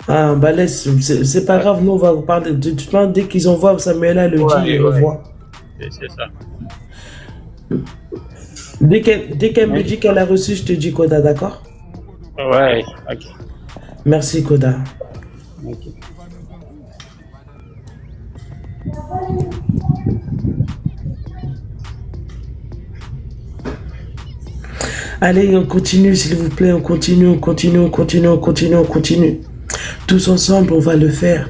Ah, bah laisse, c'est pas grave, nous on va vous parler. De toute manière, dès qu'ils envoient Samuela le dit, Ouais, il ouais. envoie. C'est ça. Dès qu'elle me Ok. dit qu'elle a reçu, je te dis Koda, d'accord? Ouais, ok. Merci Koda. Ok. Allez, on continue, s'il vous plaît, on continue, on continue, on continue, on continue, on continue. Tous ensemble, on va le faire.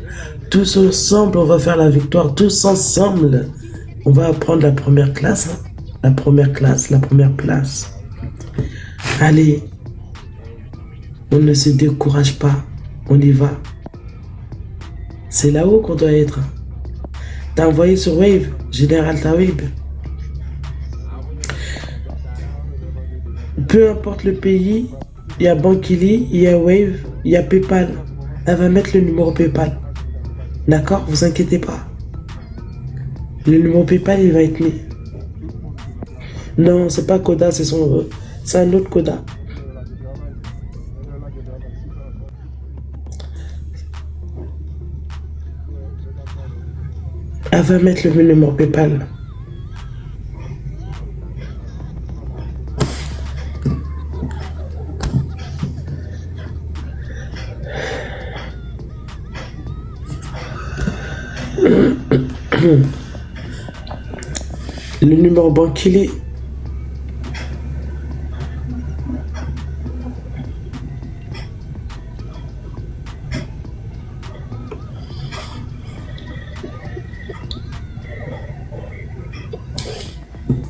Tous ensemble, on va faire la victoire. Tous ensemble, on va prendre la première classe. Hein. La première classe, la première place. Allez, on ne se décourage pas. On y va. C'est là-haut qu'on doit être. T'as envoyé sur Wave, Général Tawib. Peu importe le pays, il y a Bankili, il y a Wave, il y a PayPal. Elle va mettre le numéro PayPal. D'accord? Vous inquiétez pas. Le numéro PayPal, il va être mis. Non, c'est pas Koda, c'est un autre Koda. Elle va mettre le numéro PayPal. Le numéro Bankili.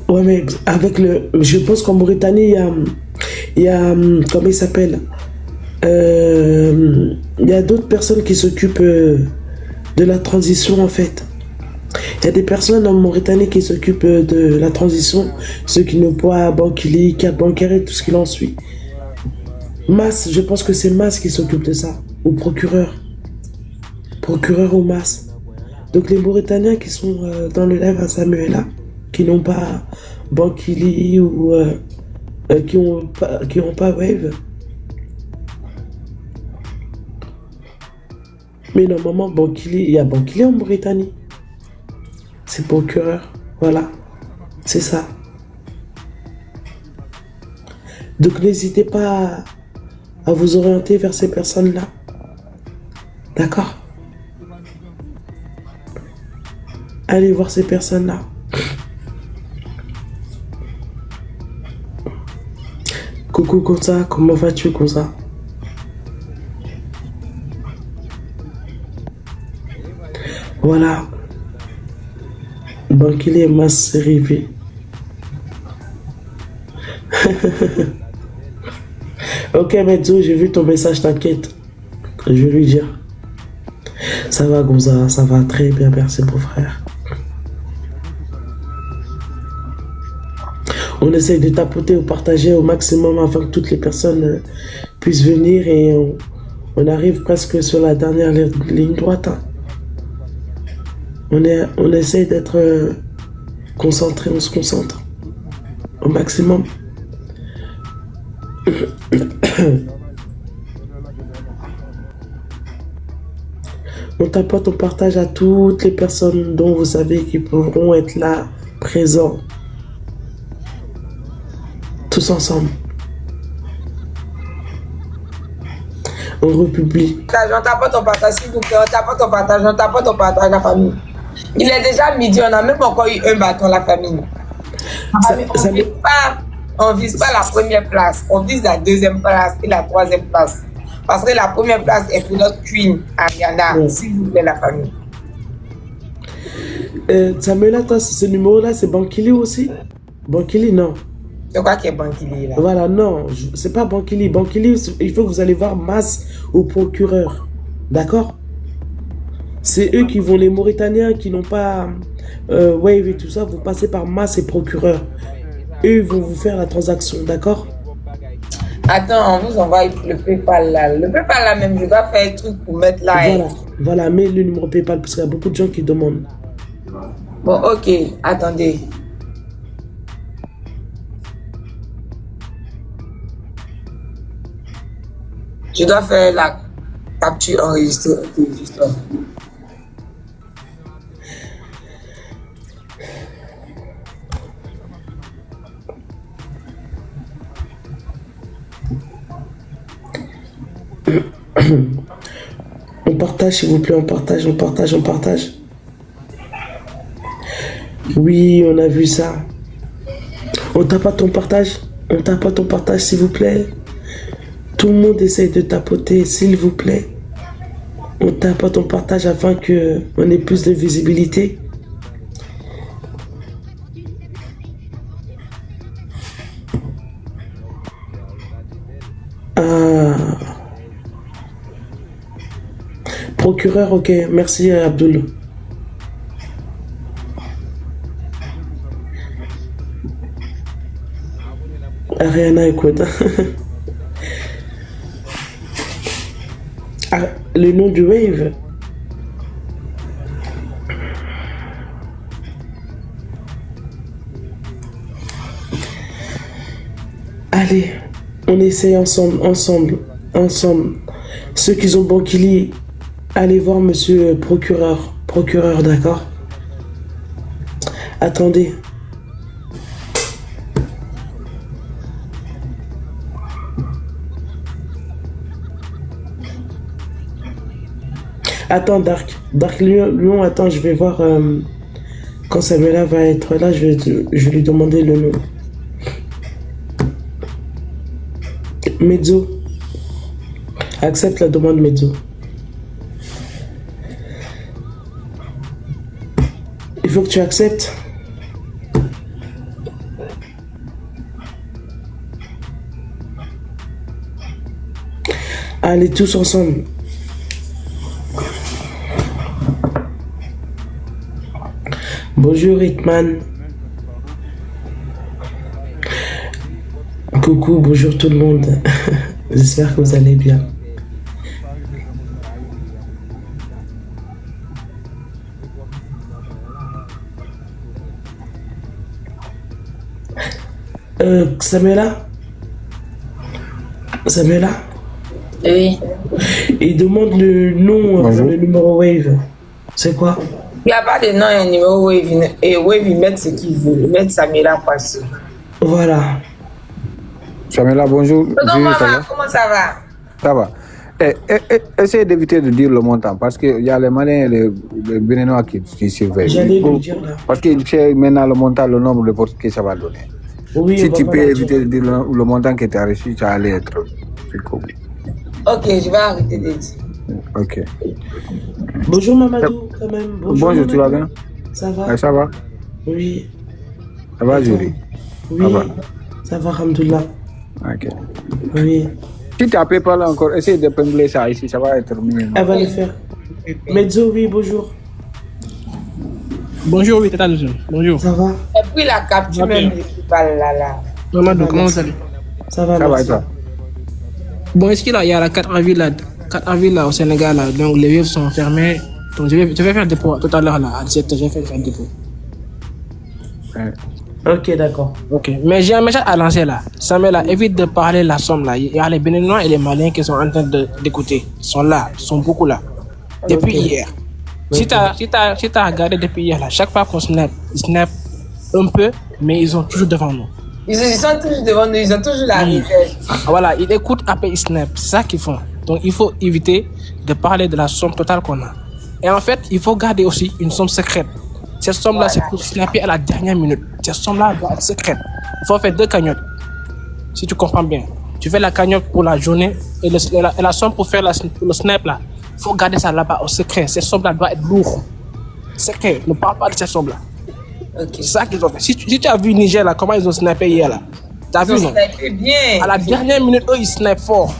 Ouais, mais avec le. Je pense qu'en Mauritanie, il y a comment il s'appelle? Il y a d'autres personnes qui s'occupent de la transition en fait. Il y a des personnes en Mauritanie qui s'occupent de la transition, ceux qui n'ont pas Bankili, carte bancaire et tout ce qui en suit. Mas, je pense que c'est Mas qui s'occupe de ça, ou procureur. Procureur ou Mas. Donc les Mauritaniens qui sont dans le live à Samuela, qui n'ont pas Bankili ou qui ont pas Wave. Mais normalement, Bankili, il y a Bankili en Mauritanie. C'est procureur. Voilà. C'est ça. Donc n'hésitez pas à vous orienter vers ces personnes-là. D'accord? Allez voir ces personnes-là. Coucou Konza, comment vas-tu Konza? Voilà. Bankili et Mas, c'est arrivé. Ok Mezzo, j'ai vu ton message, t'inquiète. Je vais lui dire. Ça va Gonza, ça va très bien, merci mon frère. On essaye de tapoter ou partager au maximum afin que toutes les personnes puissent venir et on arrive presque sur la dernière ligne droite. Hein. On essaye d'être concentré, on se concentre au maximum. On tapote, on partage à toutes les personnes dont vous savez qui pourront être là, présents. Tous ensemble. On republie. On tapote, on partage, s'il vous plaît. On tapote, on partage la famille. Il est déjà midi, on n'a même pas encore eu un bâton, la famille. On vise pas la première place, on vise la deuxième place et la troisième place. Parce que la première place est pour notre queen, Ariana, s'il vous plaît, la famille. Samuela, toi, ce numéro-là, c'est Bankili aussi? Bankili, non. C'est quoi qui est Bankili là? Voilà, non, c'est pas Bankili. Bankili, il faut que vous allez voir Mas au procureur. D'accord? C'est eux qui vont, les Mauritaniens qui n'ont pas Wave et tout ça, vous passez par Mas et procureur. Eux, ils vont vous faire la transaction, d'accord? Attends, on vous envoie le PayPal là. Le PayPal là même, je dois faire un truc pour mettre là. Voilà, mets le numéro PayPal parce qu'il y a beaucoup de gens qui demandent. Bon, ok, attendez. Je dois faire là. Capture enregistrée. Ok, juste là. On partage, s'il vous plaît, on partage, on partage, on partage. Oui, on a vu ça. On tape pas ton partage. On tape pas ton partage, s'il vous plaît. Tout le monde essaye de tapoter, s'il vous plaît. On tape pas ton partage afin que on ait plus de visibilité. Ah. Procureur, ok. Merci Abdoul. Ariana, écoute. Ah, le nom du wave. Allez, on essaye ensemble. Ceux qui ont Bankili, allez voir monsieur procureur, d'accord? Attendez. Attends, Dark Lion, attends, je vais voir quand Samuela va être là, je vais lui demander le nom. Mezzo. Accepte la demande, Mezzo. Il faut que tu acceptes. Allez, tous ensemble. Bonjour Hitman. Coucou, bonjour tout le monde. J'espère que vous allez bien. Samuela? Oui. Il demande le nom, le numéro Wave. C'est quoi? Il n'y a pas de nom et un numéro Wave. Et Wave, ils mettent ce qu'ils veulent. Ils mettent Samuela Poisson. Voilà. Samuela, bonjour. Bonjour maman, comment ça va? Ça va. Essayez d'éviter de dire le montant parce qu'il y a les Maliens et les Béninois qui surveillent. J'allais le dire là. Parce qu'il sait maintenant le montant, le nombre de votes que ça va donner. Oui, si tu peux éviter de dire le montant que tu as reçu, ça allait être. Ok, je vais arrêter de dire. Ok. Bonjour Mamadou, quand même. Bonjour, tu vas bien? Ça va? Ça va? Oui. Ça va, Julie? Oui. Ça va, alhamdoulilah. Ok. Oui. Si tu as PayPal encore, essaye de pingler ça ici, ça va être mieux. Elle va le faire. Mezzo, oui, bonjour. Bonjour, oui, Tata Deuxième. Bonjour. Ça va? Et puis la capture même de là. Mamadou, comment vous allez? Ça va, ça merci. va et toi? Bon, est-ce qu'il y a la 4 avril là au Sénégal là, donc les vivres sont fermés. Donc je vais faire le dépôt tout à l'heure là, à 17h, je vais faire le dépôt. Ok, d'accord. Ok, mais j'ai un message à lancer là. Samuel là, évite de parler la somme là. Il y a les Béninois et les Maliens qui sont en train d'écouter. Ils sont là, ils sont beaucoup là. Depuis hier. Si tu as regardé depuis hier là, chaque fois qu'on snap, ils snap un peu, mais ils sont toujours devant nous. Ils sont toujours devant nous, ils ont toujours la réserve. Voilà, ils écoutent après ils snap, c'est ça qu'ils font. Donc il faut éviter de parler de la somme totale qu'on a. Et en fait, il faut garder aussi une somme secrète. Cette somme-là, c'est pour snapper à la dernière minute. Cette somme-là doit être secrète. Il faut faire 2 cagnottes. Si tu comprends bien. Tu fais la cagnotte pour la journée et la somme pour faire le snap là. Il faut garder ça là-bas au secret. Cette somme-là doit être lourde. Secret. Ne parle pas de cette somme-là. Ok. C'est ça qu'ils ont fait. Si tu as vu Niger là, comment ils ont snappé hier là. T'as vu, non? Bien. À la dernière minute, eux, ils snapent fort.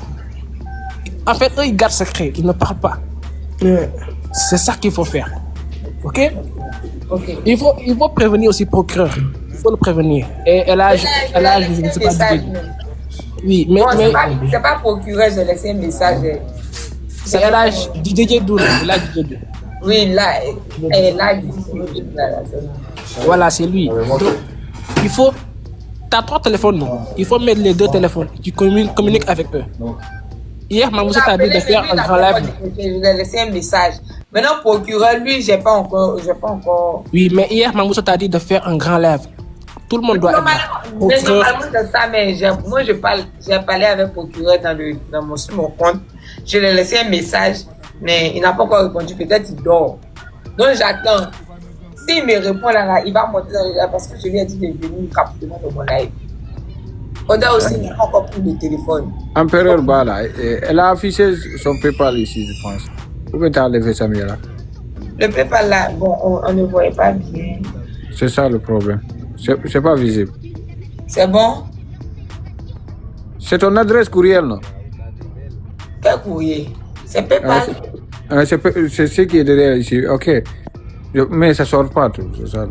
En fait, eux, ils gardent secret. Ils ne parlent pas. Ouais. C'est ça qu'il faut faire. Ok? Ok. Il faut prévenir aussi le procureur. Il faut le prévenir. Et là, je ne sais pas dire. Oui, mais. C'est pas procureur, j'ai laissé un message. C'est LH DJ Doul. Oui, là, voilà, c'est lui. Donc, il faut. Tu as 3 téléphones, non? Il faut mettre les 2 téléphones. Tu communiques avec eux. Hier, Mamoussa t'a dit de faire un grand live. Je lui ai laissé un message. Maintenant, procureur, lui, j'ai pas encore. Oui, mais hier, Mamoussa t'a dit de faire un grand live. Tout le monde doit être là. Normalement, c'est ça, mais moi, j'ai parlé avec le procureur sur mon compte. Je lui ai laissé un message, mais il n'a pas encore répondu. Peut-être il dort. Donc, j'attends. S'il me répond là, il va monter dans le live parce que je lui ai dit de venir rapidement dans mon live. Oda aussi n'a pas encore pris le téléphone. Empereur Bala, elle a affiché son PayPal ici, je pense. Où est-ce que tu as enlevé Samira? Le PayPal là, bon, on ne voyait pas bien. C'est ça le problème. C'est pas visible. C'est bon? C'est ton adresse courriel, non? Quel courrier? C'est PayPal? C'est ce qui est derrière ici. Ok. Mais ça sort pas tout, c'est ça.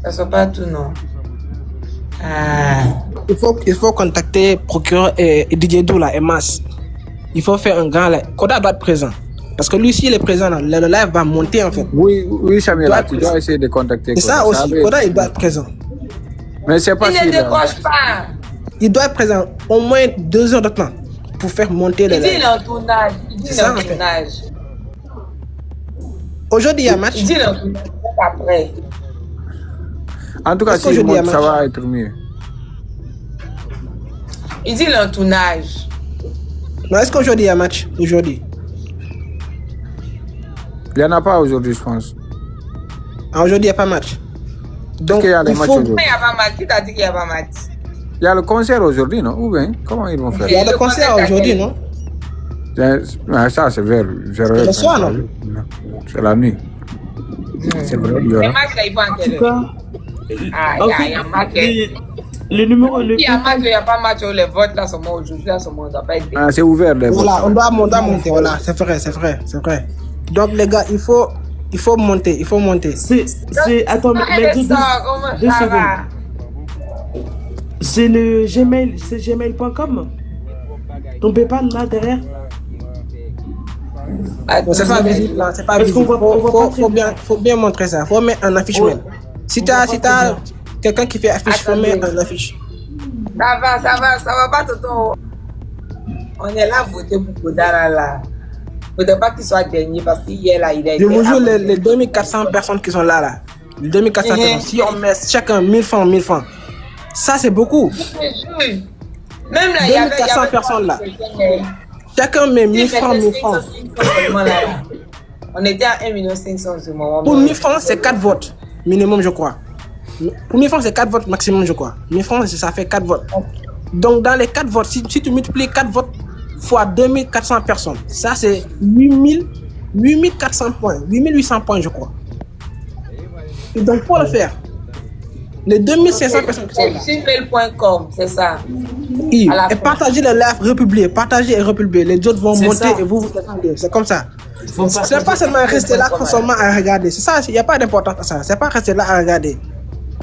Ça sort pas tout, non. Ah. Il faut contacter procureur et DJ Dou là, et Mas. Il faut faire un grand live. Koda doit être présent. Parce que lui, s'il est présent, là, le live va monter en fait. Oui, Samira, tu dois essayer de contacter. C'est ça aussi, Koda, il doit être présent. Mais c'est pas Il ne décroche pas. Il doit être présent au moins 2 heures de temps pour faire monter le live. Il dit l'entournage. Aujourd'hui, il y a match. Il dit l'entournage après. En tout cas, si il monte, ça va être mieux. Il dit l'entournage. Non, est-ce qu'aujourd'hui il y a match? Aujourd'hui. Il n'y en a pas aujourd'hui, je pense. Ah, aujourd'hui, il n'y a pas match. Donc, il y a les matchs aujourd'hui. Il n'y a pas match. Qui t'a dit qu'il n'y a pas match? Il y a le concert aujourd'hui, non? Ou bien, comment ils vont faire? Il y a le concert aujourd'hui, non? Ça, c'est vers le soir, non? C'est la nuit. C'est vrai. Les matchs, là, ils vont en quelle heure? Ah, il y a un match. Le numéro. Il y a match, il n'y a pas match. Les votes, là, sont morts aujourd'hui. Là, sont morts. Ah, c'est ouvert, les votes. Voilà, on doit monter. Voilà, c'est vrai. Donc, les gars, il faut monter. Attends, mais 2 secondes. C'est le Gmail, c'est gmail.com. Ton PayPal là derrière. C'est pas visible là, c'est pas visible. Faut bien montrer ça. Faut mettre un affichement. Si t'as quelqu'un qui fait affiche, faut mettre un affiche. Ça va pas Toto. On est là voter pour Koda là. Faudrait pas qu'il soit dernier parce qu'hier là il a été. Je vous jure les 2400 personnes qui sont là. Les 2400 personnes. Si on met chacun 1000 francs. Ça c'est beaucoup. Même là, 2400 personnes là. Chacun met 1000 francs. On était à 1 500 000 ce moment. Pour 1000 francs, c'est 4 votes minimum, je crois. Pour 1000 francs, c'est 4 votes maximum, je crois. 1000 francs, ça fait 4 votes. Donc, dans les 4 votes, si tu multiplies 4 votes fois 2400 personnes, ça c'est 8400 points, 8800 points, je crois. Et donc, pour le faire, les 2500 personnes qui sont là. Gmail.com, c'est ça. Et partagez le live, republier. Partagez et republier. Les autres vont monter et vous attendez. C'est comme ça. C'est pas seulement rester là seulement à regarder. C'est ça, il n'y a pas d'importance à ça. C'est pas rester là à regarder.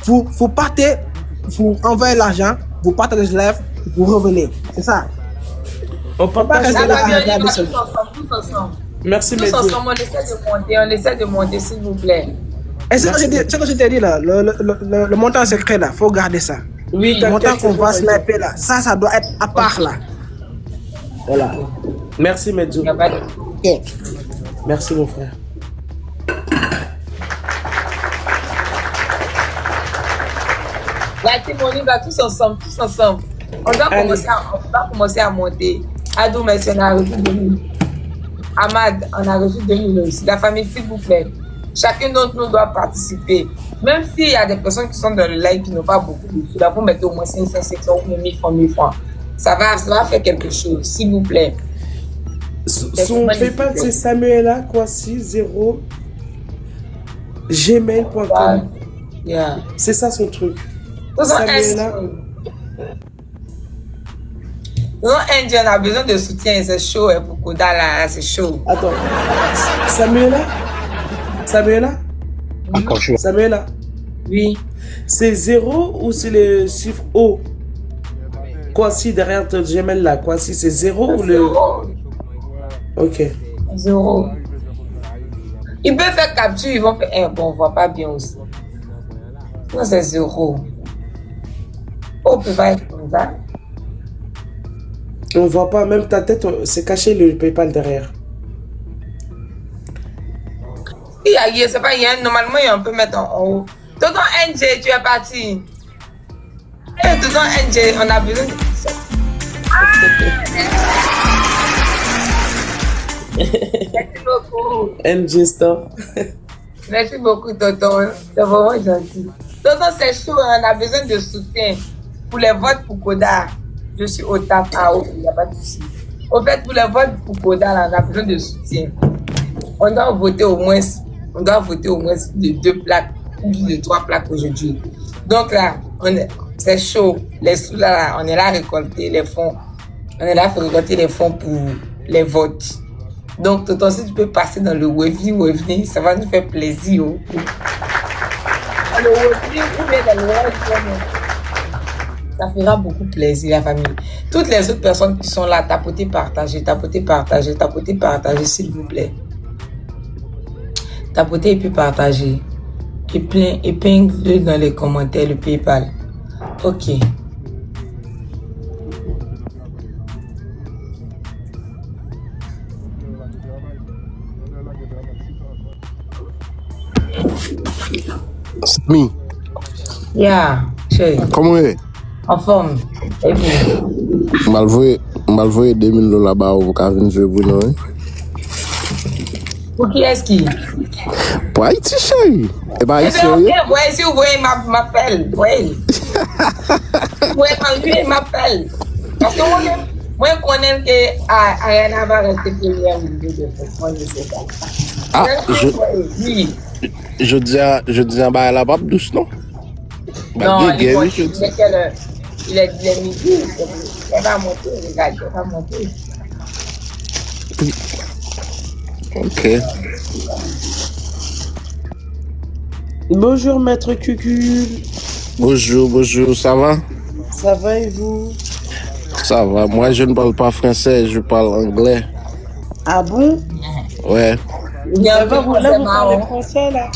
Vous partez, vous envoyez l'argent, vous partagez le live, vous revenez. C'est ça. On peut pas rester là à regarder seulement. Tous ensemble. Merci, tous ensemble, on essaie de monter, s'il vous plaît. Et ce que je t'ai dit là, le montant secret là, faut garder ça. Oui, le montant qu'on va sniper là, ça doit être à part là. Voilà. Merci Medzo. Okay. Merci mon frère. La team, on y va tous ensemble. On doit commencer à monter. Adou, merci, on a reçu 2000. Ahmad, on a reçu 2000 aussi. La famille, s'il vous plaît. Chacun d'entre nous doit participer. Même s'il y a des personnes qui sont dans le live qui n'ont pas beaucoup de sous, là, vous mettez au moins 500 ou 1000 francs. Ça va faire quelque chose, s'il vous plaît. Son PayPal, c'est Samuela Kwasi 0 gmail.com. Yeah. C'est ça son truc. Samuela. Non, Angie, on a besoin de soutien, c'est chaud pour Koda là, c'est chaud. Attends, Samuela Encore chaud. Samuela. Oui. C'est 0 ou c'est le chiffre O? Kwasi derrière ton Gmail là, Kwasi c'est 0 ou le... 0. Ok. 0. Ils peuvent faire capture, ils vont faire... bon, on voit pas bien aussi. Non, c'est 0. On peut pas être comme ça. On voit pas, même ta tête, c'est caché le PayPal derrière. C'est pas Yann, normalement, on peut mettre en haut. Tonton NJ, tu es parti. Tonton NJ, on a besoin de ça. Merci beaucoup. NG Store. Merci beaucoup, Tonton. C'est vraiment gentil. Tonton, c'est chaud, on a besoin de soutien pour les votes pour Koda. Je suis au taf à haut, il n'y a pas de souci. Au fait, pour les votes pour Koda, là, on a besoin de soutien. On doit voter au moins de 2 plaques ou de 3 plaques aujourd'hui. Donc là, c'est chaud. Les sous là, on est là à récolter les fonds. On est là à récolter les fonds pour les votes. Donc, Tonton, si tu peux passer dans le Wavy, ça va nous faire plaisir. Oh. Le Wavy ou bien dans le Wavy, ça fera beaucoup plaisir, la famille. Toutes les autres personnes qui sont là, tapotez, partagez, s'il vous plaît. Tapotez et puis partagez. Épingle dans les commentaires le PayPal. Ok. Smi, Yeah, chérie. comment est? En forme. Et vous? Malvoye $2000 là-bas au Kavin jouer pour nous. Hein? Pour qui est-ce qui? Pour Haïti, chérie. Eh ben, Eh Haïti, bien, sérieux? ok, voyez, si vous voyez, m'appelle. Voyez. Vous voyez, m'enlever, m'appelle. Parce que moi, je connais que Ariana va rester première au niveau de fait. Moi, je sais pas. Ah, Oui. je dis un bail là-bas douce, non? Non, Bah, il oui, faut il est midi. Elle va monter, regarde, elle va monter. Ok. Bonjour, maître Cucul. Bonjour, ça va? Ça va et vous? Ça va. Moi, je ne parle pas français, je parle anglais. Ah bon? Ouais. Il y a un peu Là, vous parlez marrant. français, là?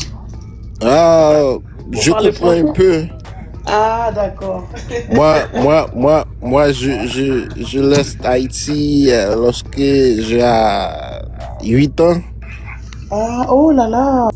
Ah, je parlez comprends un français? peu. Ah, d'accord. Moi, je laisse Haïti lorsque j'ai 8 ans. Ah, oh là là.